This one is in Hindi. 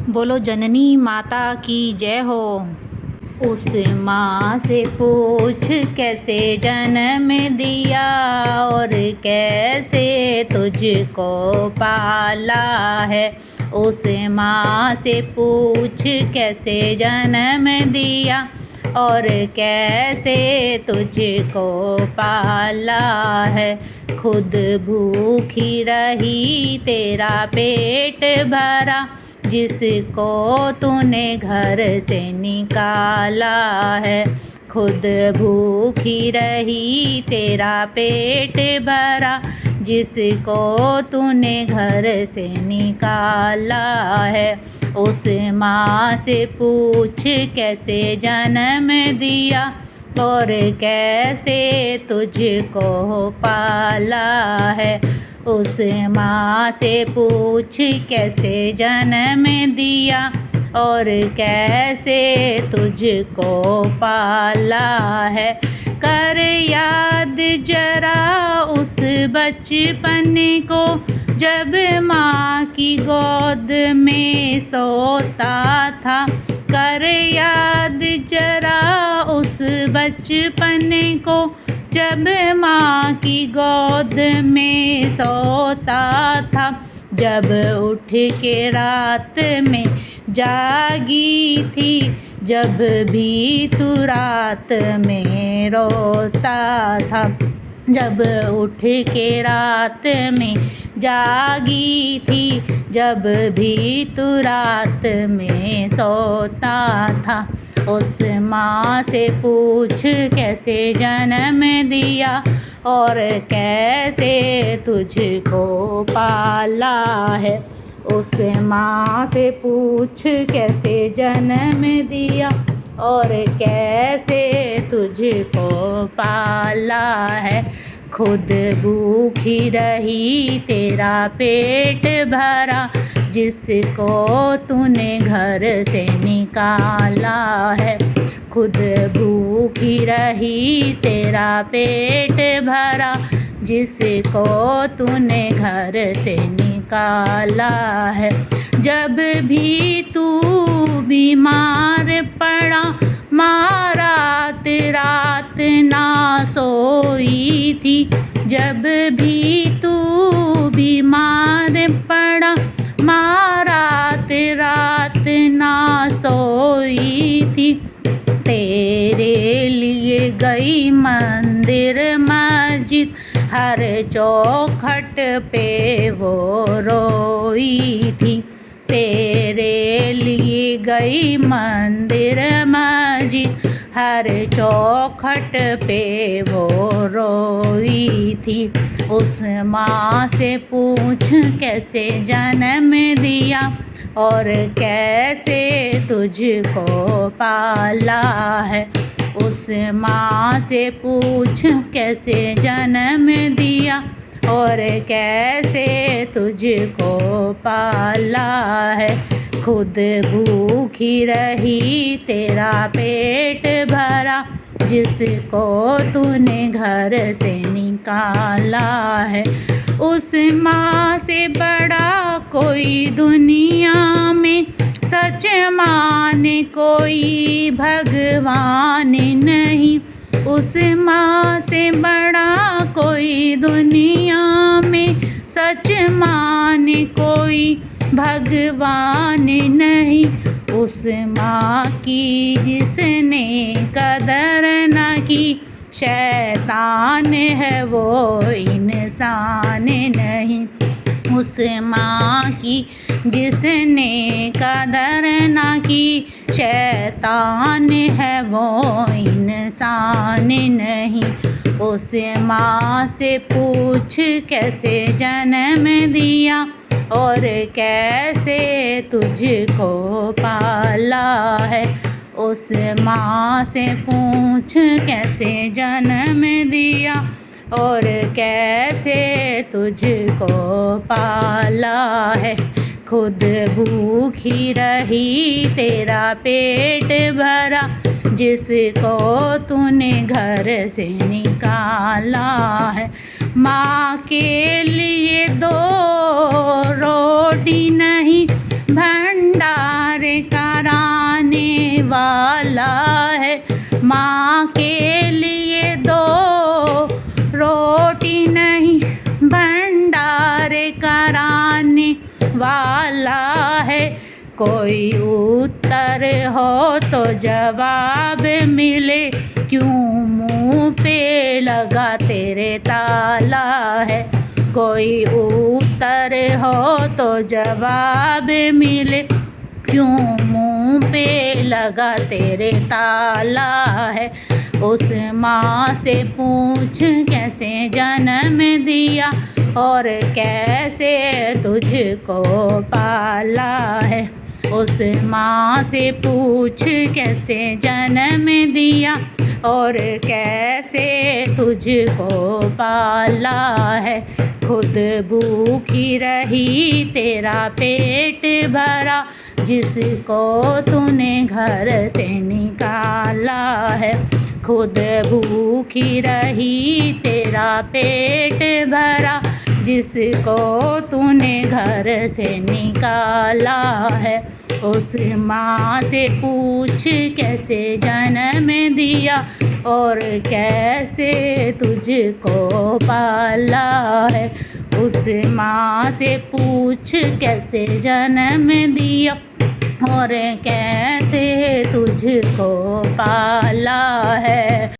बोलो जननी माता की जय हो। उस माँ से पूछ कैसे जन्म दिया और कैसे तुझको पाला है। उस माँ से पूछ कैसे जन्म दिया और कैसे तुझको पाला है। खुद भूखी रही तेरा पेट भरा, जिसको तूने घर से निकाला है। खुद भूखी रही तेरा पेट भरा, जिसको तूने घर से निकाला है। उस माँ से पूछ कैसे जन्म दिया और कैसे तुझको पाला है। उस माँ से पूछ कैसे जन्म दिया और कैसे तुझको पाला है। कर याद जरा उस बचपन को, जब माँ की गोद में सोता था। कर याद जरा उस बचपन को, जब माँ की गोद में सोता था। जब उठ के रात में जागी थी, जब भी तू रात में रोता था। जब उठ के रात में जागी थी, जब भी तू रात में सोता था। उस माँ से पूछ कैसे जन्म दिया और कैसे तुझको पाला है। उस माँ से पूछ कैसे जन्म दिया और कैसे तुझको पाला है। खुद भूखी रही तेरा पेट भरा, जिसको तूने घर से निकाला है। खुद भूखी रही तेरा पेट भरा, जिसको तूने घर से निकाला है। जब भी तू बीमार पड़ा, माँ रात रात ना सोई थी। जब भी तू बीमार पड़ा, माँ रात रात ना सोई थी। तेरे लिए गई मंदिर मस्जिद, हर चौखट पे वो रोई थी। तेरे लिए गई मंदिर मस्जिद, हर चौखट पे वो रोई थी। उस माँ से पूछ कैसे जन्म दिया और कैसे तुझको पाला है। उस माँ से पूछ कैसे जन्म दिया और कैसे तुझको पाला है। खुद भूखी रही तेरा पेट भरा, जिसको तूने घर से निकाला है। उस माँ से बड़ा कोई दुनिया में सच माने कोई भगवान नहीं। उस माँ से बड़ा कोई दुनिया में सच माने कोई भगवान नहीं। उस माँ की जिसने कदर न की, शैतान है वो इंसान नहीं। उस माँ की जिसने कदर न की, शैतान है वो इंसान नहीं। उस माँ से पूछ कैसे जन्म दिया और कैसे तुझको पाला है। उस माँ से पूछ कैसे जन्म दिया और कैसे तुझको पाला है। खुद भूखी रही तेरा पेट भरा, जिसको तूने घर से निकाला है। माँ के लिए दो रोटी नहीं, भंडार माँ के लिए दो रोटी नहीं भंडारे कराने वाला है। कोई उत्तर हो तो जवाब मिले, क्यों मुँह पे लगा तेरे ताला है। कोई उत्तर हो तो जवाब मिले, क्यों मुँह पे लगा तेरे ताला है। उस माँ से पूछ कैसे जन्म दिया और कैसे तुझको पाला है। उस माँ से पूछ कैसे जन्म दिया और कैसे तुझको पाला है। खुद भूखी रही तेरा पेट भरा, जिसको तूने घर से निकाला है। खुद भूखी रही तेरा पेट भरा, जिसको तूने घर से निकाला है। उस माँ से पूछ कैसे जन्म दिया और कैसे तुझको पाला है। उस माँ से पूछ कैसे जन्म दिया और कैसे तुझको पाला है।